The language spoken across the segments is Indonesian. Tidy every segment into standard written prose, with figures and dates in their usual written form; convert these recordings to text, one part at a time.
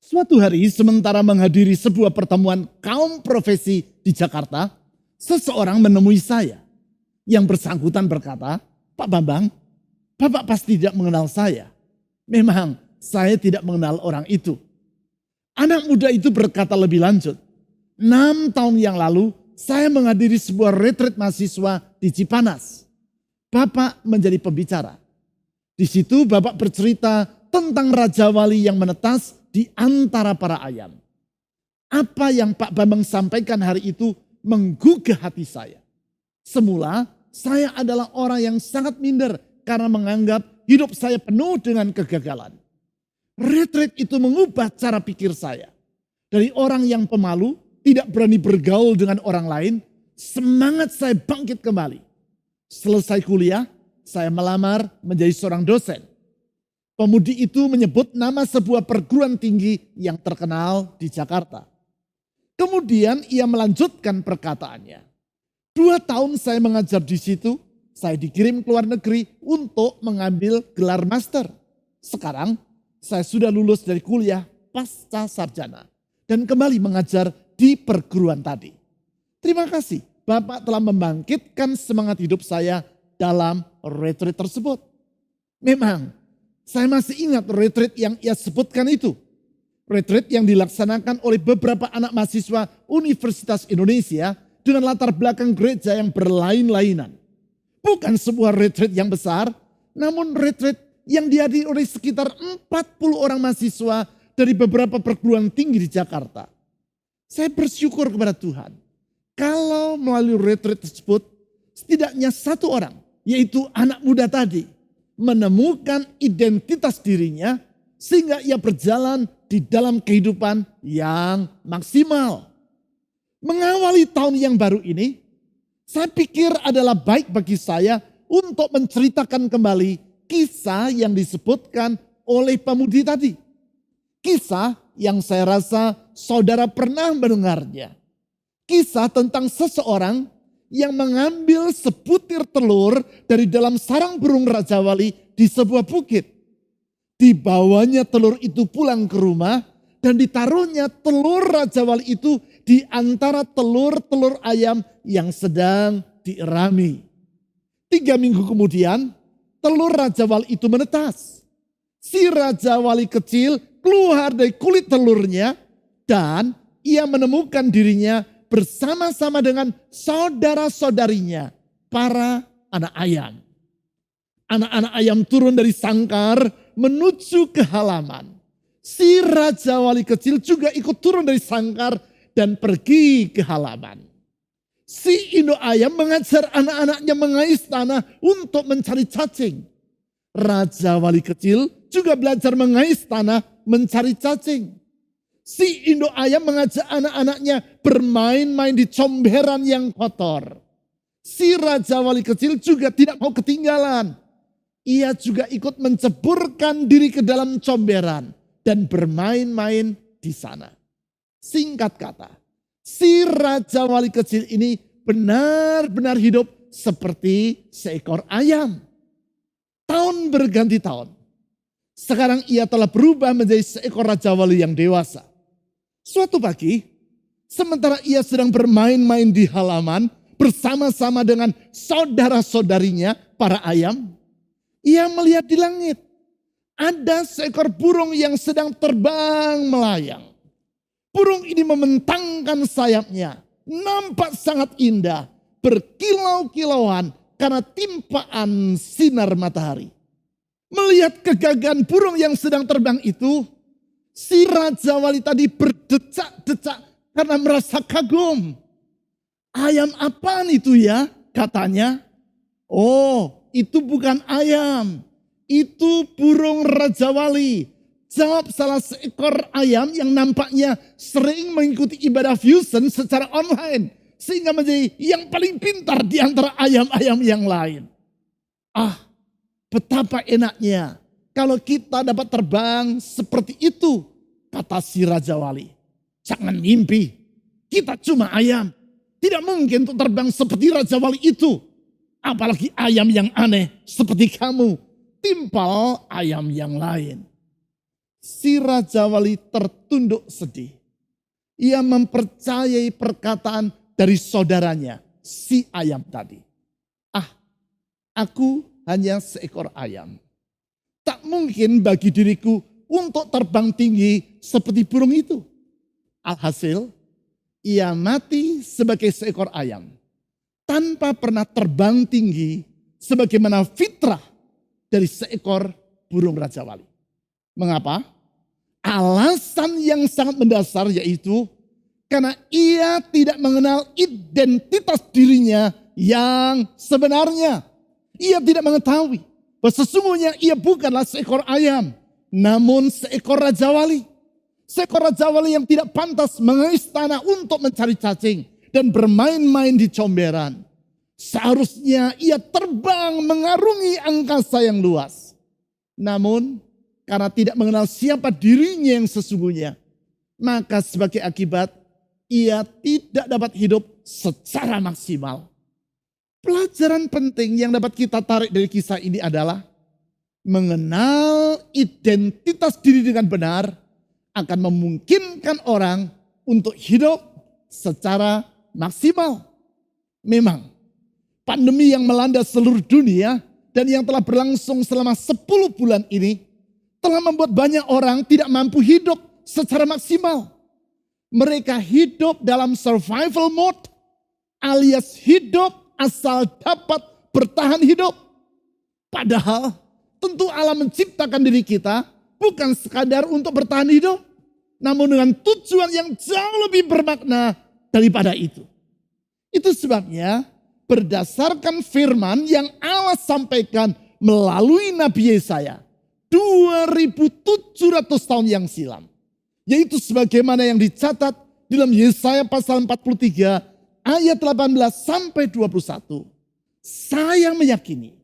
Suatu hari sementara menghadiri sebuah pertemuan kaum profesi di Jakarta, seseorang menemui saya. Yang bersangkutan berkata, "Pak Bambang, Bapak pasti tidak mengenal saya." Memang saya tidak mengenal orang itu. Anak muda itu berkata lebih lanjut, 6 tahun yang lalu saya menghadiri sebuah retret mahasiswa di Cipanas. Bapak menjadi pembicara. Di situ Bapak bercerita tentang Raja Wali yang menetas di antara para ayam. Apa yang Pak Bambang sampaikan hari itu menggugah hati saya. Semula saya adalah orang yang sangat minder karena menganggap hidup saya penuh dengan kegagalan. Retret itu mengubah cara pikir saya. Dari orang yang pemalu, tidak berani bergaul dengan orang lain, semangat saya bangkit kembali. Selesai kuliah, saya melamar menjadi seorang dosen. Pemudi itu menyebut nama sebuah perguruan tinggi yang terkenal di Jakarta. Kemudian ia melanjutkan perkataannya. 2 tahun saya mengajar di situ, saya dikirim ke luar negeri untuk mengambil gelar master. Sekarang saya sudah lulus dari kuliah pasca sarjana dan kembali mengajar di perguruan tadi. Terima kasih Bapak telah membangkitkan semangat hidup saya dalam retret tersebut. Memang saya masih ingat retret yang ia sebutkan itu. Retret yang dilaksanakan oleh beberapa anak mahasiswa Universitas Indonesia dengan latar belakang gereja yang berlain-lainan. Bukan sebuah retret yang besar, namun retret yang dihadiri oleh sekitar 40 orang mahasiswa dari beberapa perguruan tinggi di Jakarta. Saya bersyukur kepada Tuhan. Kalau melalui retret tersebut, setidaknya 1 orang, yaitu anak muda tadi, menemukan identitas dirinya sehingga ia berjalan di dalam kehidupan yang maksimal. Mengawali tahun yang baru ini, saya pikir adalah baik bagi saya untuk menceritakan kembali kisah yang disebutkan oleh pemudi tadi. Kisah yang saya rasa saudara pernah mendengarnya. Kisah tentang seseorang yang mengambil sebutir telur dari dalam sarang burung Raja Wali di sebuah bukit. Dibawanya telur itu pulang ke rumah dan ditaruhnya telur Raja Wali itu di antara telur-telur ayam yang sedang dierami. 3 minggu kemudian telur Raja Wali itu menetas. Si Raja Wali kecil keluar dari kulit telurnya dan ia menemukan dirinya bersama-sama dengan saudara-saudarinya, para anak ayam. Anak-anak ayam turun dari sangkar menuju ke halaman. Si Raja Wali kecil juga ikut turun dari sangkar dan pergi ke halaman. Si induk ayam mengajar anak-anaknya mengais tanah untuk mencari cacing. Raja Wali kecil juga belajar mengais tanah mencari cacing. Si induk ayam mengajak anak-anaknya bermain-main di comberan yang kotor. Si Raja Wali kecil juga tidak mau ketinggalan. Ia juga ikut menceburkan diri ke dalam comberan dan bermain-main di sana. Singkat kata, si Raja Wali kecil ini benar-benar hidup seperti seekor ayam. Tahun berganti tahun. Sekarang ia telah berubah menjadi seekor Raja Wali yang dewasa. Suatu pagi, sementara ia sedang bermain-main di halaman bersama-sama dengan saudara-saudarinya, para ayam, ia melihat di langit ada seekor burung yang sedang terbang melayang. Burung ini membentangkan sayapnya, nampak sangat indah, berkilau-kilauan karena timpaan sinar matahari. Melihat kegagahan burung yang sedang terbang itu, si Raja Wali tadi berdecak-decak karena merasa kagum. Ayam apaan itu ya? Katanya. Oh, itu bukan ayam. Itu burung Raja Wali. Jawab salah seekor ayam yang nampaknya sering mengikuti ibadah fusion secara online. Sehingga menjadi yang paling pintar di antara ayam-ayam yang lain. Ah, betapa enaknya kalau kita dapat terbang seperti itu, kata si Raja Wali. Jangan mimpi, kita cuma ayam. Tidak mungkin untuk terbang seperti Raja Wali itu. Apalagi ayam yang aneh seperti kamu, timpal ayam yang lain. Si Raja Wali tertunduk sedih. Ia mempercayai perkataan dari saudaranya, si ayam tadi. Ah, aku hanya seekor ayam. Tak mungkin bagi diriku untuk terbang tinggi seperti burung itu. Alhasil, ia mati sebagai seekor ayam. Tanpa pernah terbang tinggi sebagaimana fitrah dari seekor burung Raja Wali. Mengapa? Alasan yang sangat mendasar yaitu karena ia tidak mengenal identitas dirinya yang sebenarnya. Ia tidak mengetahui bahwa sesungguhnya ia bukanlah seekor ayam, namun seekor Raja Wali. Seekor Raja Wali yang tidak pantas mengais tanah untuk mencari cacing dan bermain-main di comberan. Seharusnya ia terbang mengarungi angkasa yang luas. Namun karena tidak mengenal siapa dirinya yang sesungguhnya, maka sebagai akibat ia tidak dapat hidup secara maksimal. Pelajaran penting yang dapat kita tarik dari kisah ini adalah mengenal identitas diri dengan benar akan memungkinkan orang untuk hidup secara maksimal. Memang pandemi yang melanda seluruh dunia dan yang telah berlangsung selama 10 bulan ini telah membuat banyak orang tidak mampu hidup secara maksimal. Mereka hidup dalam survival mode alias hidup asal dapat bertahan hidup. Padahal tentu Allah menciptakan diri kita bukan sekadar untuk bertahan hidup, namun dengan tujuan yang jauh lebih bermakna daripada itu. Itu sebabnya berdasarkan firman yang Allah sampaikan melalui Nabi Yesaya 2700 tahun yang silam. Yaitu sebagaimana yang dicatat dalam Yesaya pasal 43 ayat 18 sampai 21. Saya meyakini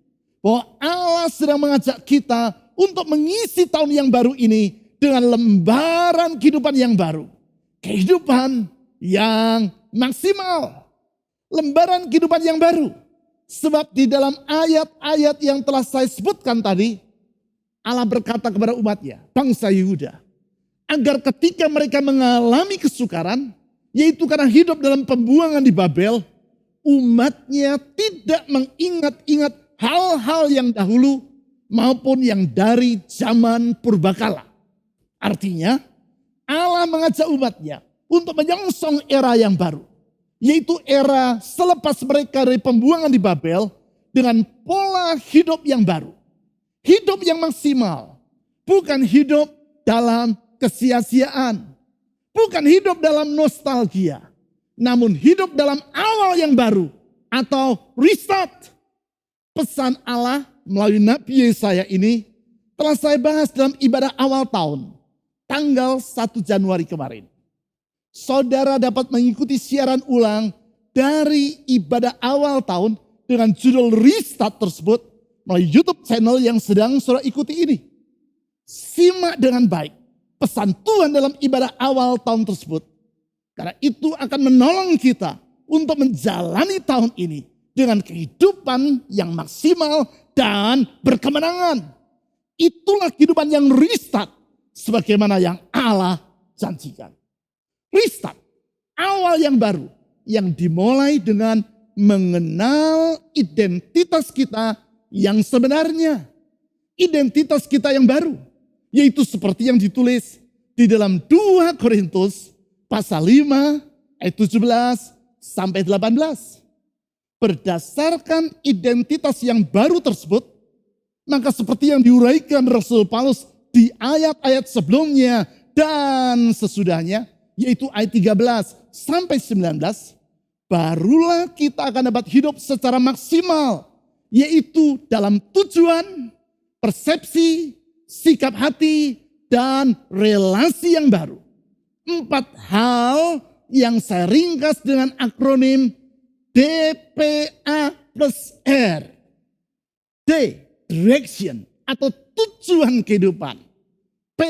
bahwa Allah sedang mengajak kita untuk mengisi tahun yang baru ini dengan lembaran kehidupan yang baru. Kehidupan yang maksimal. Lembaran kehidupan yang baru. Sebab di dalam ayat-ayat yang telah saya sebutkan tadi, Allah berkata kepada umatnya, bangsa Yehuda, agar ketika mereka mengalami kesukaran, yaitu karena hidup dalam pembuangan di Babel, umatnya tidak mengingat-ingat hal-hal yang dahulu maupun yang dari zaman purbakala. Artinya, Allah mengajak umatnya untuk menyongsong era yang baru, yaitu era selepas mereka dari pembuangan di Babel dengan pola hidup yang baru. Hidup yang maksimal, bukan hidup dalam kesia-siaan, bukan hidup dalam nostalgia, namun hidup dalam awal yang baru atau restart. Pesan Allah melalui Nabi Yesaya ini telah saya bahas dalam ibadah awal tahun, tanggal 1 Januari kemarin. Saudara dapat mengikuti siaran ulang dari ibadah awal tahun dengan judul restart tersebut melalui YouTube channel yang sedang saudara ikuti ini. Simak dengan baik pesan Tuhan dalam ibadah awal tahun tersebut. Karena itu akan menolong kita untuk menjalani tahun ini dengan kehidupan yang maksimal dan berkemenangan. Itulah kehidupan yang restart sebagaimana yang Allah janjikan. Restart, awal yang baru yang dimulai dengan mengenal identitas kita yang sebenarnya. Identitas kita yang baru. Yaitu seperti yang ditulis di dalam 2 Korintus pasal 5 ayat 17 sampai 18. Berdasarkan identitas yang baru tersebut, maka seperti yang diuraikan Rasul Paulus di ayat-ayat sebelumnya dan sesudahnya, yaitu ayat 13 sampai 19, barulah kita akan dapat hidup secara maksimal, yaitu dalam tujuan, persepsi, sikap hati, dan relasi yang baru. 4 hal yang saya ringkas dengan akronim DPA plus R. D, direction atau tujuan kehidupan. P,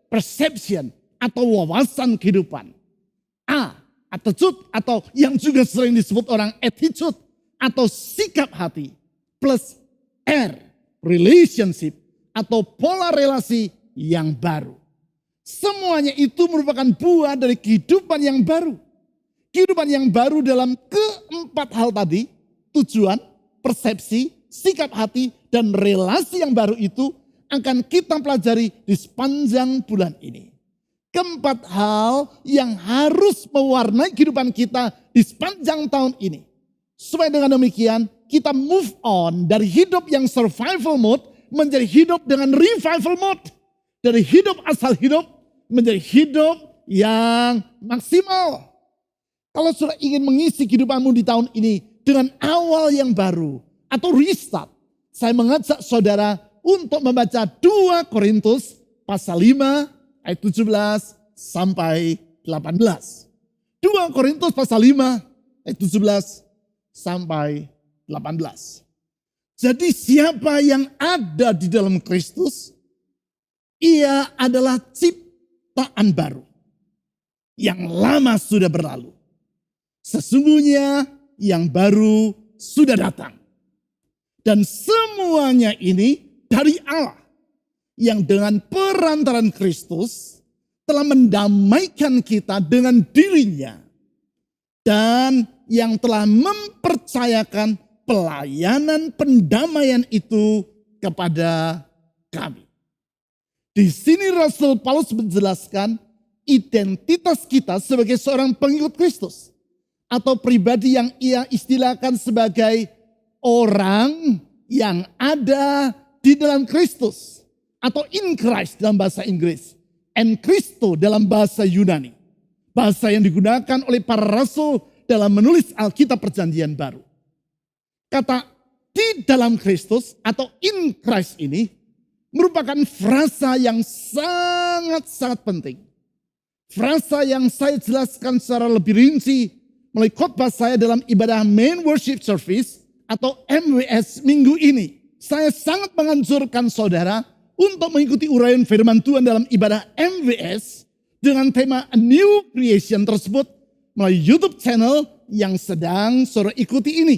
perception atau wawasan kehidupan. A, attitude atau yang juga sering disebut orang attitude atau sikap hati. Plus R, relationship atau pola relasi yang baru. Semuanya itu merupakan buah dari kehidupan yang baru. Kehidupan yang baru dalam keempat hal tadi, tujuan, persepsi, sikap hati, dan relasi yang baru itu akan kita pelajari di sepanjang bulan ini. Keempat hal yang harus mewarnai kehidupan kita di sepanjang tahun ini. Supaya dengan demikian kita move on dari hidup yang survival mode menjadi hidup dengan revival mode. Dari hidup asal hidup menjadi hidup yang maksimal. Kalau sudah ingin mengisi kehidupanmu di tahun ini dengan awal yang baru atau restart, saya mengajak saudara untuk membaca 2 Korintus pasal 5 ayat 17 sampai 18. 2 Korintus pasal 5 ayat 17 sampai 18. Jadi siapa yang ada di dalam Kristus, ia adalah ciptaan baru. Yang lama sudah berlalu. Sesungguhnya yang baru sudah datang. Dan semuanya ini dari Allah. Yang dengan perantaran Kristus telah mendamaikan kita dengan dirinya. Dan yang telah mempercayakan pelayanan pendamaian itu kepada kami. Di sini Rasul Paulus menjelaskan identitas kita sebagai seorang pengikut Kristus. Atau pribadi yang ia istilahkan sebagai orang yang ada di dalam Kristus. Atau in Christ dalam bahasa Inggris. En Christo dalam bahasa Yunani. Bahasa yang digunakan oleh para rasul dalam menulis Alkitab Perjanjian Baru. Kata di dalam Kristus atau in Christ ini merupakan frasa yang sangat-sangat penting. Frasa yang saya jelaskan secara lebih rinci melalui khotbah saya dalam ibadah Main Worship Service atau MWS minggu ini. Saya sangat menganjurkan saudara untuk mengikuti uraian firman Tuhan dalam ibadah MWS dengan tema A New Creation tersebut melalui YouTube channel yang sedang saudara ikuti ini.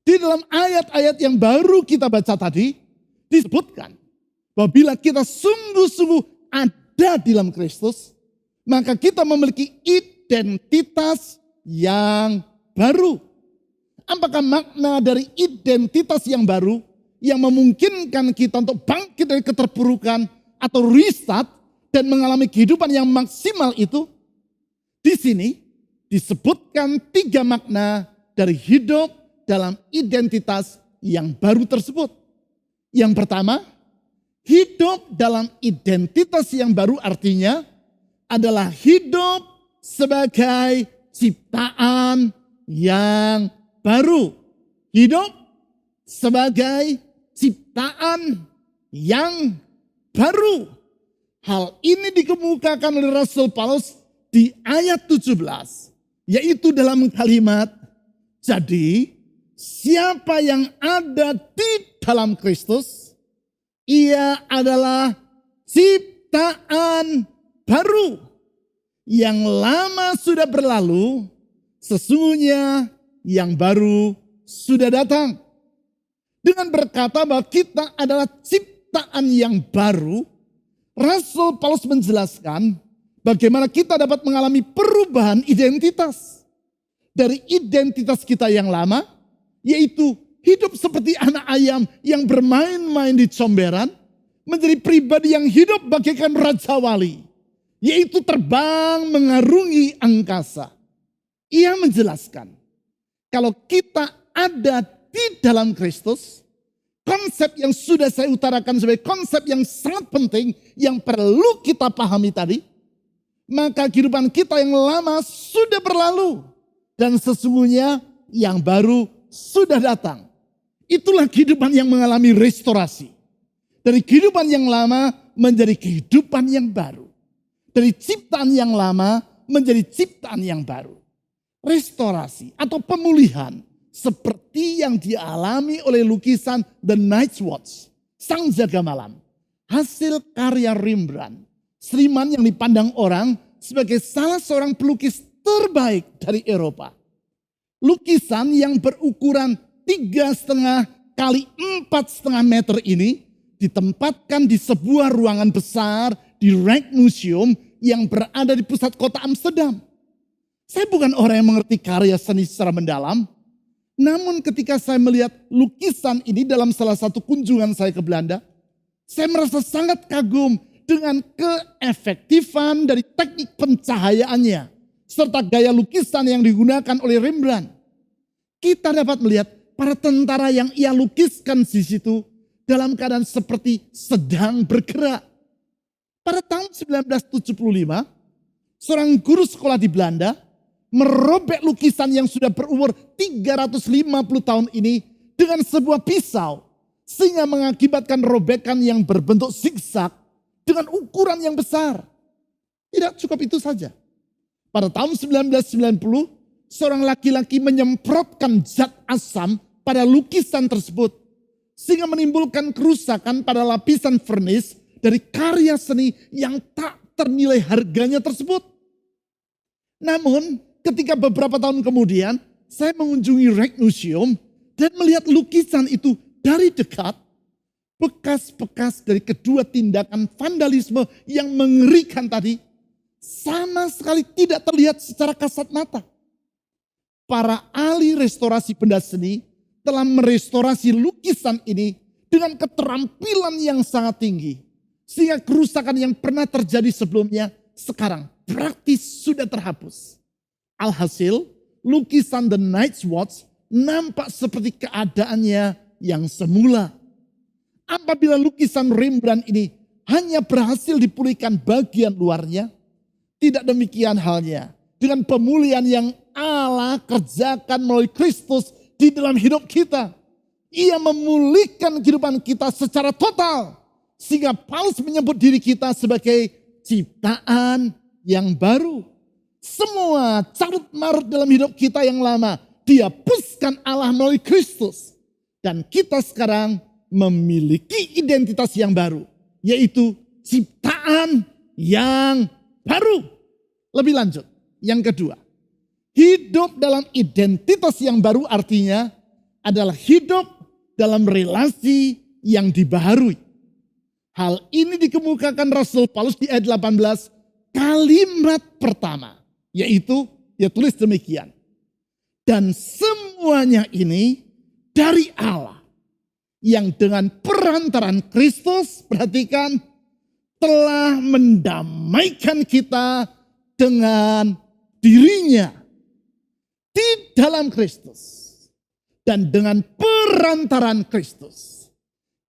Di dalam ayat-ayat yang baru kita baca tadi disebutkan bahwa bila kita sungguh-sungguh ada di dalam Kristus, maka kita memiliki identitas yang baru. Apakah makna dari identitas yang baru yang memungkinkan kita untuk bangkit dari keterpurukan atau restart dan mengalami kehidupan yang maksimal itu? Di sini disebutkan 3 makna dari hidup dalam identitas yang baru tersebut. Yang pertama, hidup dalam identitas yang baru artinya adalah hidup sebagai ciptaan yang baru. Hidup sebagai ciptaan yang baru. Hal ini dikemukakan oleh Rasul Paulus di ayat 17. Yaitu dalam kalimat, jadi siapa yang ada di dalam Kristus, ia adalah ciptaan baru. Yang lama sudah berlalu, sesungguhnya yang baru sudah datang. Dengan berkata bahwa kita adalah ciptaan yang baru, Rasul Paulus menjelaskan bagaimana kita dapat mengalami perubahan identitas. Dari identitas kita yang lama, yaitu hidup seperti anak ayam yang bermain-main di comberan, menjadi pribadi yang hidup bagaikan Raja Wali, yaitu terbang mengarungi angkasa. Ia menjelaskan, kalau kita ada di dalam Kristus, konsep yang sudah saya utarakan sebagai konsep yang sangat penting, yang perlu kita pahami tadi, maka kehidupan kita yang lama sudah berlalu, dan sesungguhnya yang baru sudah datang. Itulah kehidupan yang mengalami restorasi. Dari kehidupan yang lama menjadi kehidupan yang baru. Dari ciptaan yang lama menjadi ciptaan yang baru. Restorasi atau pemulihan seperti yang dialami oleh lukisan The Night's Watch, Sang Jaga Malam. Hasil karya Rembrandt, seniman yang dipandang orang sebagai salah seorang pelukis terbaik dari Eropa. Lukisan yang berukuran 3,5 kali 4,5 meter ini ditempatkan di sebuah ruangan besar di Rijksmuseum yang berada di pusat kota Amsterdam. Saya bukan orang yang mengerti karya seni secara mendalam. Namun ketika saya melihat lukisan ini dalam salah satu kunjungan saya ke Belanda, saya merasa sangat kagum dengan keefektifan dari teknik pencahayaannya, serta gaya lukisan yang digunakan oleh Rembrandt. Kita dapat melihat para tentara yang ia lukiskan di situ dalam keadaan seperti sedang bergerak. Pada tahun 1975, seorang guru sekolah di Belanda merobek lukisan yang sudah berumur 350 tahun ini dengan sebuah pisau, sehingga mengakibatkan robekan yang berbentuk zigzag dengan ukuran yang besar. Tidak cukup itu saja. Pada tahun 1990, seorang laki-laki menyemprotkan zat asam pada lukisan tersebut, sehingga menimbulkan kerusakan pada lapisan vernis dari karya seni yang tak ternilai harganya tersebut. Namun, ketika beberapa tahun kemudian saya mengunjungi Rijksmuseum dan melihat lukisan itu dari dekat, bekas-bekas dari kedua tindakan vandalisme yang mengerikan tadi sama sekali tidak terlihat secara kasat mata. Para ahli restorasi benda seni telah merestorasi lukisan ini dengan keterampilan yang sangat tinggi, sehingga kerusakan yang pernah terjadi sebelumnya sekarang praktis sudah terhapus. Alhasil, lukisan The Night's Watch nampak seperti keadaannya yang semula. Apabila lukisan Rembrandt ini hanya berhasil dipulihkan bagian luarnya, tidak demikian halnya dengan pemulihan yang Allah kerjakan melalui Kristus di dalam hidup kita. Ia memulihkan kehidupan kita secara total, sehingga Paulus menyebut diri kita sebagai ciptaan yang baru. Semua carut marut dalam hidup kita yang lama dihapuskan Allah melalui Kristus. Dan kita sekarang memiliki identitas yang baru, yaitu ciptaan yang baru. Lebih lanjut, yang kedua, hidup dalam identitas yang baru artinya adalah hidup dalam relasi yang dibaharui. Hal ini dikemukakan Rasul Paulus di ayat 18, kalimat pertama. Yaitu, dia tulis demikian. Dan semuanya ini dari Allah. Yang dengan perantaran Kristus, perhatikan, telah mendamaikan kita dengan dirinya. Di dalam Kristus. Dan dengan perantaran Kristus.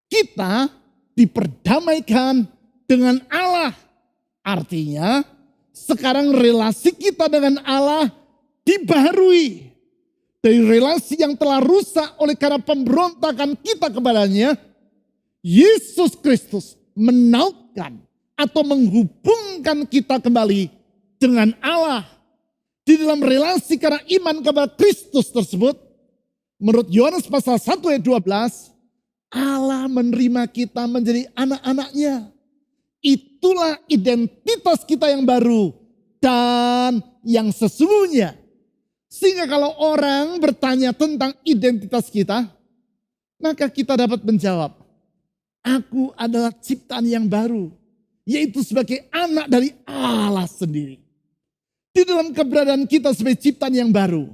Kita diperdamaikan dengan Allah. Artinya, sekarang relasi kita dengan Allah dibaharui. Dari relasi yang telah rusak oleh karena pemberontakan kita kepadanya, Yesus Kristus menautkan atau menghubungkan kita kembali dengan Allah. Di dalam relasi karena iman kepada Kristus tersebut, menurut Yohanes pasal 1 ayat 12, Allah menerima kita menjadi anak-anaknya. Itulah identitas kita yang baru dan yang sesungguhnya. Sehingga kalau orang bertanya tentang identitas kita, maka kita dapat menjawab, aku adalah ciptaan yang baru, yaitu sebagai anak dari Allah sendiri. Di dalam keberadaan kita sebagai ciptaan yang baru,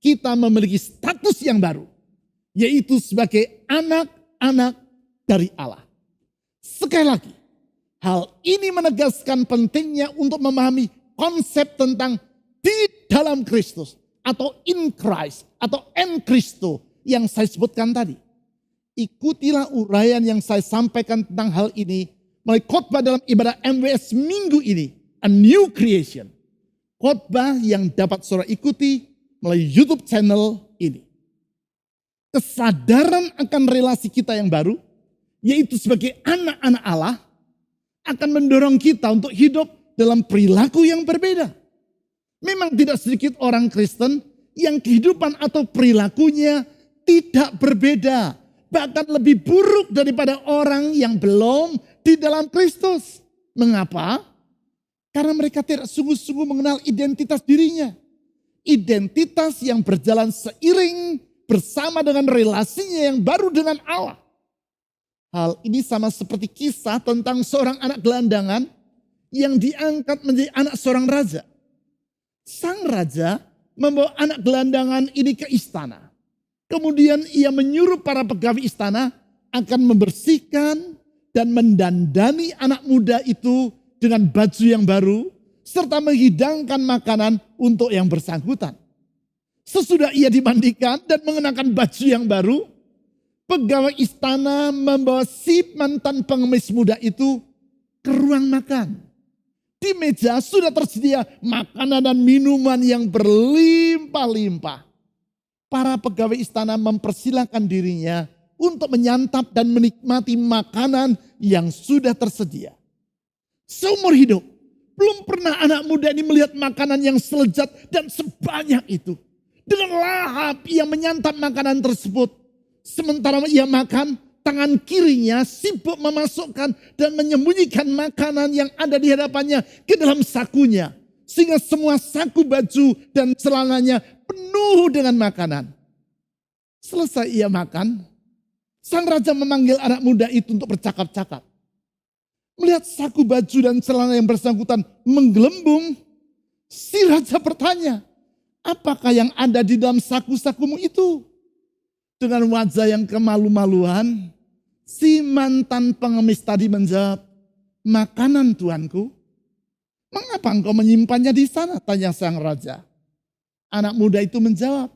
kita memiliki status yang baru, yaitu sebagai anak-anak dari Allah. Sekali lagi, hal ini menegaskan pentingnya untuk memahami konsep tentang di dalam Kristus atau in Christ atau en Christo yang saya sebutkan tadi. Ikutilah uraian yang saya sampaikan tentang hal ini melalui khotbah dalam ibadah MWS minggu ini, A New Creation. Khotbah yang dapat saudara ikuti melalui YouTube channel ini. Kesadaran akan relasi kita yang baru, yaitu sebagai anak-anak Allah, akan mendorong kita untuk hidup dalam perilaku yang berbeda. Memang tidak sedikit orang Kristen yang kehidupan atau perilakunya tidak berbeda. Bahkan lebih buruk daripada orang yang belum di dalam Kristus. Mengapa? Karena mereka tidak sungguh-sungguh mengenal identitas dirinya. Identitas yang berjalan seiring bersama dengan relasinya yang baru dengan Allah. Hal ini sama seperti kisah tentang seorang anak gelandangan yang diangkat menjadi anak seorang raja. Sang raja membawa anak gelandangan ini ke istana. Kemudian ia menyuruh para pegawai istana akan membersihkan dan mendandani anak muda itu dengan baju yang baru, serta menghidangkan makanan untuk yang bersangkutan. Sesudah ia dimandikan dan mengenakan baju yang baru, pegawai istana membawa si mantan pengemis muda itu ke ruang makan. Di meja sudah tersedia makanan dan minuman yang berlimpah-limpah. Para pegawai istana mempersilahkan dirinya untuk menyantap dan menikmati makanan yang sudah tersedia. Seumur hidup, belum pernah anak muda ini melihat makanan yang selezat dan sebanyak itu. Dengan lahap ia menyantap makanan tersebut. Sementara ia makan, tangan kirinya sibuk memasukkan dan menyembunyikan makanan yang ada di hadapannya ke dalam sakunya. Sehingga semua saku baju dan celananya penuh dengan makanan. Selesai ia makan, sang raja memanggil anak muda itu untuk bercakap-cakap. Melihat saku baju dan celana yang bersangkutan menggelembung, si raja bertanya, apakah yang ada di dalam saku-sakumu itu? Dengan wajah yang kemalu-maluan, si mantan pengemis tadi menjawab, makanan tuanku. Mengapa engkau menyimpannya di sana? Tanya sang raja. Anak muda itu menjawab,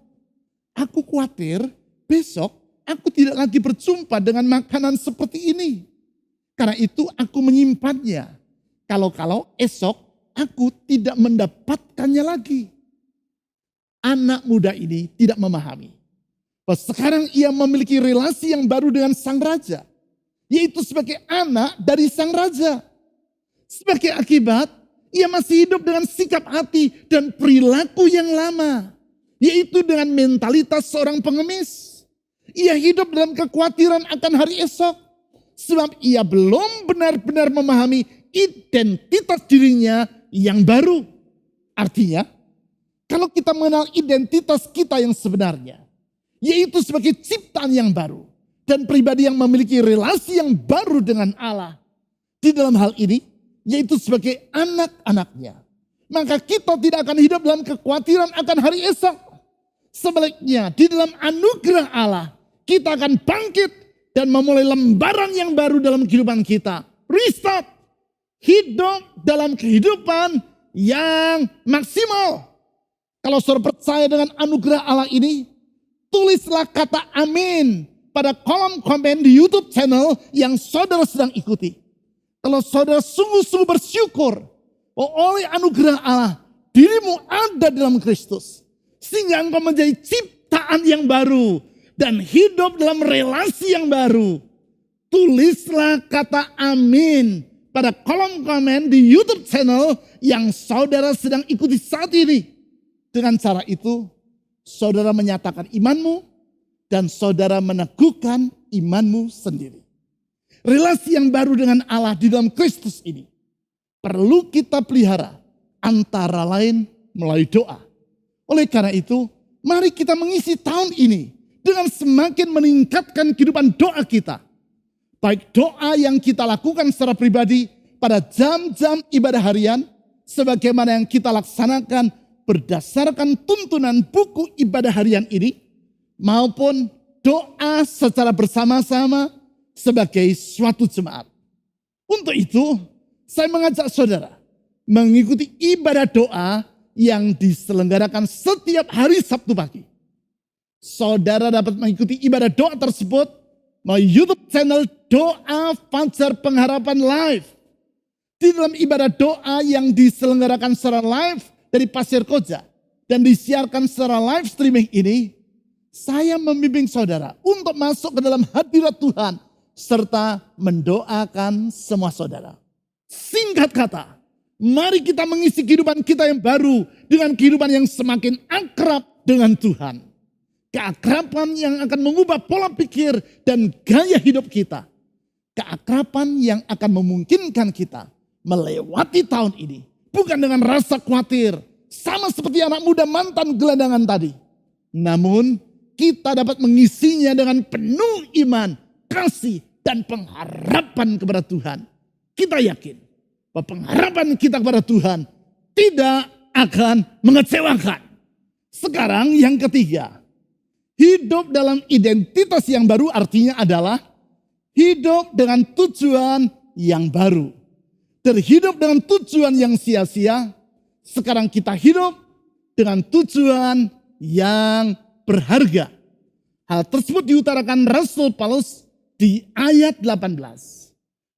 aku khawatir besok aku tidak lagi berjumpa dengan makanan seperti ini. Karena itu aku menyimpannya. Kalau-kalau esok aku tidak mendapatkannya lagi. Anak muda ini tidak memahami bahwa sekarang ia memiliki relasi yang baru dengan sang raja. Yaitu sebagai anak dari sang raja. Sebagai akibat, ia masih hidup dengan sikap hati dan perilaku yang lama. Yaitu dengan mentalitas seorang pengemis. Ia hidup dalam kekhawatiran akan hari esok. Sebab ia belum benar-benar memahami identitas dirinya yang baru. Artinya, kalau kita mengenal identitas kita yang sebenarnya, yaitu sebagai ciptaan yang baru, dan pribadi yang memiliki relasi yang baru dengan Allah. Di dalam hal ini, yaitu sebagai anak-anaknya. Maka kita tidak akan hidup dalam kekhawatiran akan hari esok. Sebaliknya, di dalam anugerah Allah, kita akan bangkit dan memulai lembaran yang baru dalam kehidupan kita. Restart. Hidup dalam kehidupan yang maksimal. Kalau saudara percaya dengan anugerah Allah ini, tulislah kata amin pada kolom komen di YouTube channel yang saudara sedang ikuti. Kalau saudara sungguh-sungguh bersyukur oleh anugerah Allah, dirimu ada dalam Kristus. Sehingga engkau menjadi ciptaan yang baru dan hidup dalam relasi yang baru. Tulislah kata amin pada kolom komen di YouTube channel yang saudara sedang ikuti saat ini. Dengan cara itu, saudara menyatakan imanmu dan saudara meneguhkan imanmu sendiri. Relasi yang baru dengan Allah di dalam Kristus ini perlu kita pelihara antara lain melalui doa. Oleh karena itu, mari kita mengisi tahun ini dengan semakin meningkatkan kehidupan doa kita. Baik doa yang kita lakukan secara pribadi pada jam-jam ibadah harian, sebagaimana yang kita laksanakan berdasarkan tuntunan buku ibadah harian ini, maupun doa secara bersama-sama sebagai suatu jemaat. Untuk itu, saya mengajak saudara mengikuti ibadah doa yang diselenggarakan setiap hari Sabtu pagi. Saudara dapat mengikuti ibadah doa tersebut melalui YouTube channel Doa Fajar Pengharapan Live. Di dalam ibadah doa yang diselenggarakan secara live dari Pasir Koja dan disiarkan secara live streaming ini, saya membimbing saudara untuk masuk ke dalam hadirat Tuhan serta mendoakan semua saudara. Singkat kata, mari kita mengisi kehidupan kita yang baru dengan kehidupan yang semakin akrab dengan Tuhan. Keakraban yang akan mengubah pola pikir dan gaya hidup kita. Keakraban yang akan memungkinkan kita melewati tahun ini. Bukan dengan rasa khawatir, sama seperti anak muda mantan gelandangan tadi. Namun kita dapat mengisinya dengan penuh iman, kasih, dan pengharapan kepada Tuhan. Kita yakin bahwa pengharapan kita kepada Tuhan tidak akan mengecewakan. Sekarang yang ketiga, hidup dalam identitas yang baru artinya adalah hidup dengan tujuan yang baru. Dari hidup dengan tujuan yang sia-sia, sekarang kita hidup dengan tujuan yang berharga. Hal tersebut diutarakan Rasul Paulus di ayat 18.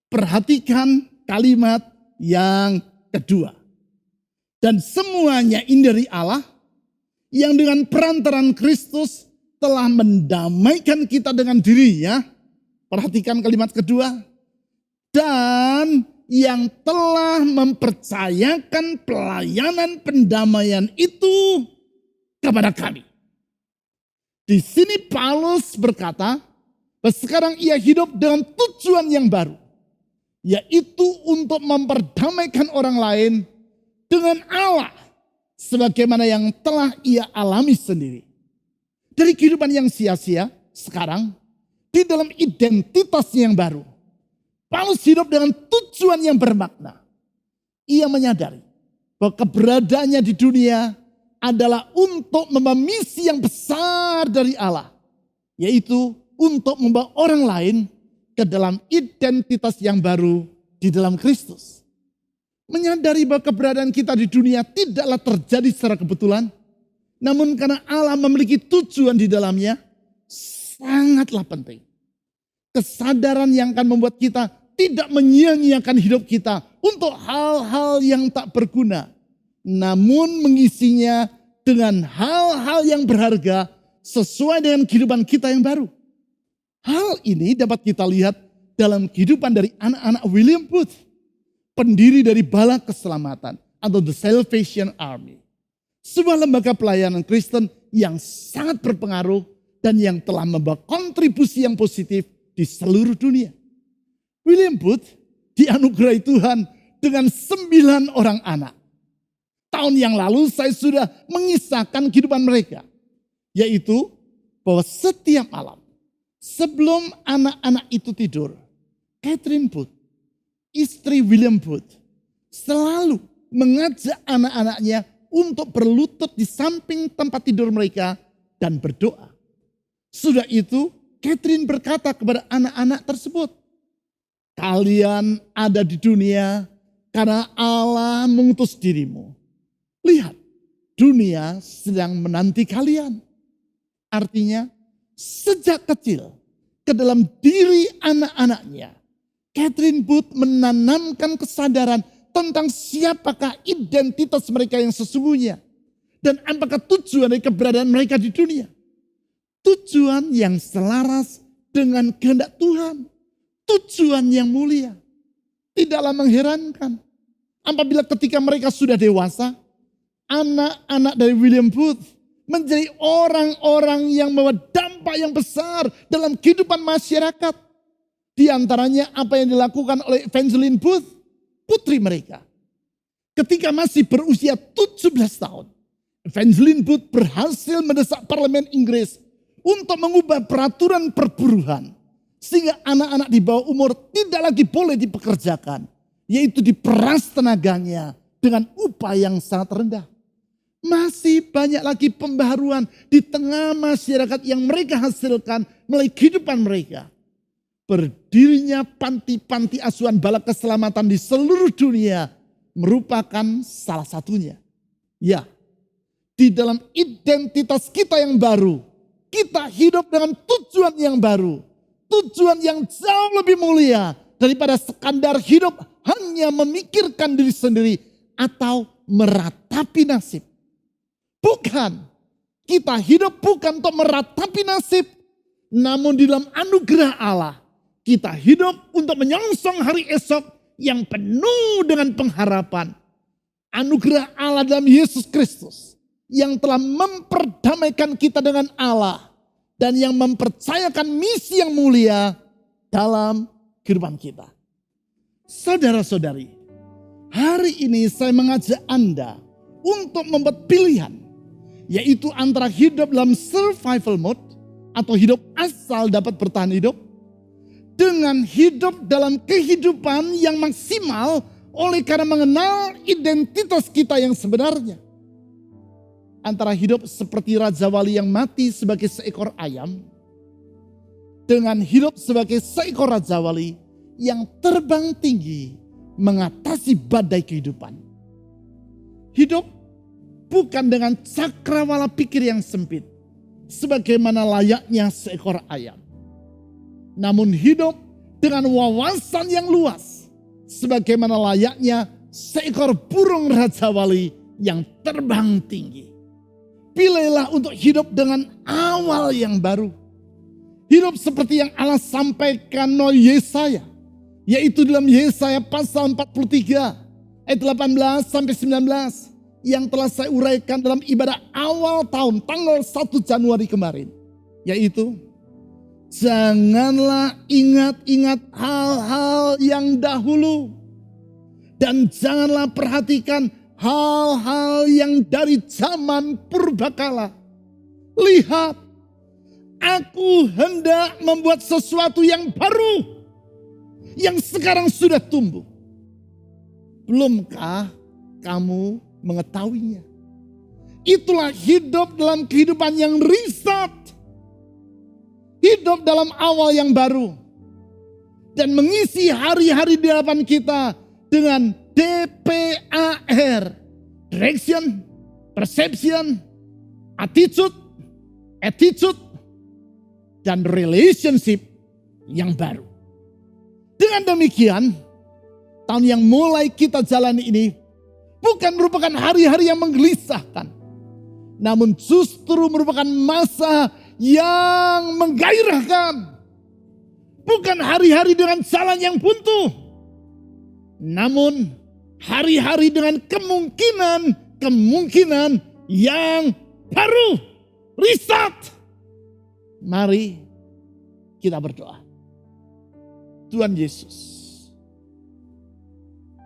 Perhatikan kalimat yang kedua. Dan semuanya ini dari Allah yang dengan perantaran Kristus telah mendamaikan kita dengan dirinya. Perhatikan kalimat kedua. Dan yang telah mempercayakan pelayanan pendamaian itu kepada kami. Di sini Paulus berkata bahwa sekarang ia hidup dengan tujuan yang baru. Yaitu untuk memperdamaikan orang lain dengan Allah. Sebagaimana yang telah ia alami sendiri. Dari kehidupan yang sia-sia sekarang di dalam identitas yang baru. Paulus hidup dengan tujuan yang bermakna. Ia menyadari bahwa keberadaannya di dunia adalah untuk membawa misi yang besar dari Allah. Yaitu untuk membawa orang lain ke dalam identitas yang baru di dalam Kristus. Menyadari bahwa keberadaan kita di dunia tidaklah terjadi secara kebetulan. Namun karena Allah memiliki tujuan di dalamnya, sangatlah penting. Kesadaran yang akan membuat kita tidak menyia-nyiakan hidup kita untuk hal-hal yang tak berguna. Namun mengisinya dengan hal-hal yang berharga sesuai dengan kehidupan kita yang baru. Hal ini dapat kita lihat dalam kehidupan dari anak-anak William Booth, pendiri dari Bala Keselamatan atau The Salvation Army. Sebuah lembaga pelayanan Kristen yang sangat berpengaruh dan yang telah membawa kontribusi yang positif di seluruh dunia. William Booth dianugerahi Tuhan dengan 9 orang anak. Tahun yang lalu saya sudah mengisahkan kehidupan mereka. Yaitu bahwa setiap malam sebelum anak-anak itu tidur, Catherine Booth, istri William Booth, selalu mengajak anak-anaknya untuk berlutut di samping tempat tidur mereka dan berdoa. Sudah itu, Catherine berkata kepada anak-anak tersebut, kalian ada di dunia karena Allah mengutus dirimu. Lihat, dunia sedang menanti kalian. Artinya, sejak kecil ke dalam diri anak-anaknya, Catherine Booth menanamkan kesadaran tentang siapakah identitas mereka yang sesungguhnya. Dan apakah tujuan dari keberadaan mereka di dunia. Tujuan yang selaras dengan kehendak Tuhan. Tujuan yang mulia. Tidaklah mengherankan. Apabila ketika mereka sudah dewasa, anak-anak dari William Booth menjadi orang-orang yang membawa dampak yang besar dalam kehidupan masyarakat. Di antaranya apa yang dilakukan oleh Evangeline Booth, putri mereka. Ketika masih berusia 17 tahun, Evangeline Booth berhasil mendesak parlemen Inggris untuk mengubah peraturan perburuan. Sehingga anak-anak di bawah umur tidak lagi boleh dipekerjakan. Yaitu diperas tenaganya dengan upah yang sangat rendah. Masih banyak lagi pembaharuan di tengah masyarakat yang mereka hasilkan melalui kehidupan mereka. Berdirinya panti-panti asuhan Bala Keselamatan di seluruh dunia merupakan salah satunya. Ya, di dalam identitas kita yang baru, kita hidup dengan tujuan yang baru. Tujuan yang jauh lebih mulia daripada sekadar hidup hanya memikirkan diri sendiri atau meratapi nasib. Bukan, kita hidup bukan untuk meratapi nasib, namun di dalam anugerah Allah, kita hidup untuk menyongsong hari esok yang penuh dengan pengharapan. Anugerah Allah dalam Yesus Kristus yang telah memperdamaikan kita dengan Allah dan yang mempercayakan misi yang mulia dalam kehidupan kita. Saudara-saudari, hari ini saya mengajak Anda untuk membuat pilihan, yaitu antara hidup dalam survival mode atau hidup asal dapat bertahan hidup, dengan hidup dalam kehidupan yang maksimal oleh karena mengenal identitas kita yang sebenarnya. Antara hidup seperti Raja Wali yang mati sebagai seekor ayam, dengan hidup sebagai seekor Raja Wali yang terbang tinggi mengatasi badai kehidupan. Hidup bukan dengan cakrawala pikir yang sempit, sebagaimana layaknya seekor ayam. Namun hidup dengan wawasan yang luas, sebagaimana layaknya seekor burung Raja Wali yang terbang tinggi. Pilihlah untuk hidup dengan awal yang baru. Hidup seperti yang Allah sampaikan melalui Yesaya. Yaitu dalam Yesaya pasal 43 ayat 18 sampai 19. Yang telah saya uraikan dalam ibadah awal tahun tanggal 1 Januari kemarin. Yaitu, janganlah ingat-ingat hal-hal yang dahulu. Dan janganlah perhatikan hal-hal yang dari zaman purbakala. Lihat, aku hendak membuat sesuatu yang baru, yang sekarang sudah tumbuh. Belumkah kamu mengetahuinya? Itulah hidup dalam kehidupan yang riset. Hidup dalam awal yang baru. Dan mengisi hari-hari di hadapan kita dengan DPAR. Direction, Perception, Attitude, dan Relationship yang baru. Dengan demikian, tahun yang mulai kita jalani ini bukan merupakan hari-hari yang menggelisahkan. Namun justru merupakan masa yang menggairahkan. Bukan hari-hari dengan jalan yang buntu. Namun hari-hari dengan kemungkinan yang baru. Riset. Mari kita berdoa. Tuhan Yesus,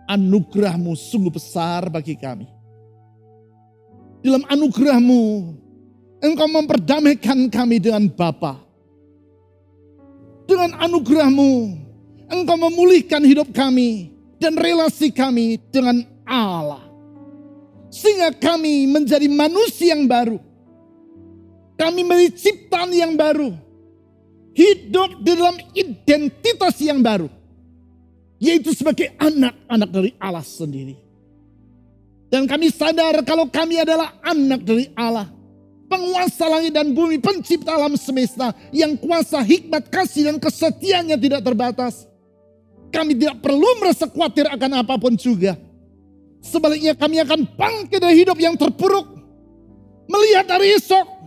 anugerah-Mu sungguh besar bagi kami. Dalam anugerah-Mu, Engkau memperdamaikan kami dengan Bapa. Dengan anugerah-Mu, Engkau memulihkan hidup kami dan relasi kami dengan Allah. Sehingga kami menjadi manusia yang baru. Kami menjadi ciptaan yang baru. Hidup di dalam identitas yang baru. Yaitu sebagai anak-anak dari Allah sendiri. Dan kami sadar kalau kami adalah anak dari Allah. Penguasa langit dan bumi, pencipta alam semesta. Yang kuasa hikmat, kasih dan kesetiaannya tidak terbatas. Kami tidak perlu merasa khawatir akan apapun juga. Sebaliknya kami akan bangkit dari hidup yang terpuruk. Melihat hari esok.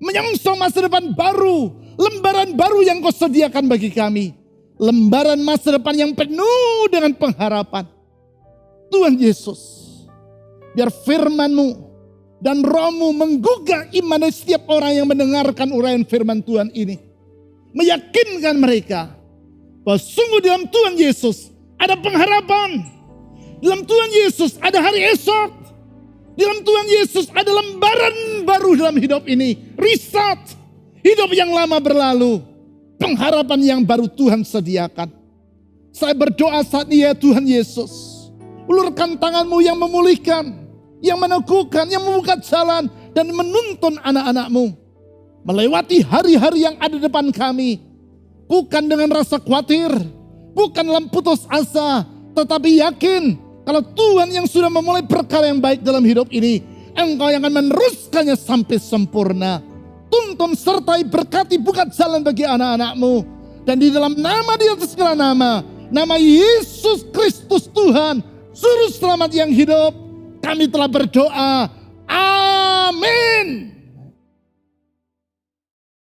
Menyongsong masa depan baru. Lembaran baru yang Kau sediakan bagi kami. Lembaran masa depan yang penuh dengan pengharapan. Tuhan Yesus, biar firman-Mu dan Roh-Mu menggugah iman dari setiap orang yang mendengarkan uraian firman Tuhan ini. Meyakinkan mereka bahwa sungguh dalam Tuhan Yesus ada pengharapan. Dalam Tuhan Yesus ada hari esok. Dalam Tuhan Yesus ada lembaran baru dalam hidup ini. Riset. Hidup yang lama berlalu. Pengharapan yang baru Tuhan sediakan. Saya berdoa saat ini ya Tuhan Yesus. Ulurkan tangan-Mu yang memulihkan. Yang meneguhkan, yang membuka jalan. Dan menuntun anak-anak-Mu. Melewati hari-hari yang ada di depan kami. Bukan dengan rasa khawatir. Bukan dalam putus asa. Tetapi yakin. Kalau Tuhan yang sudah memulai perkara yang baik dalam hidup ini. Engkau yang akan meneruskannya sampai sempurna. Tuntun sertai berkati buka jalan bagi anak-anak-Mu. Dan di dalam nama di atas segala nama. Nama Yesus Kristus Tuhan. Juru selamat yang hidup. Kami telah berdoa. Amin.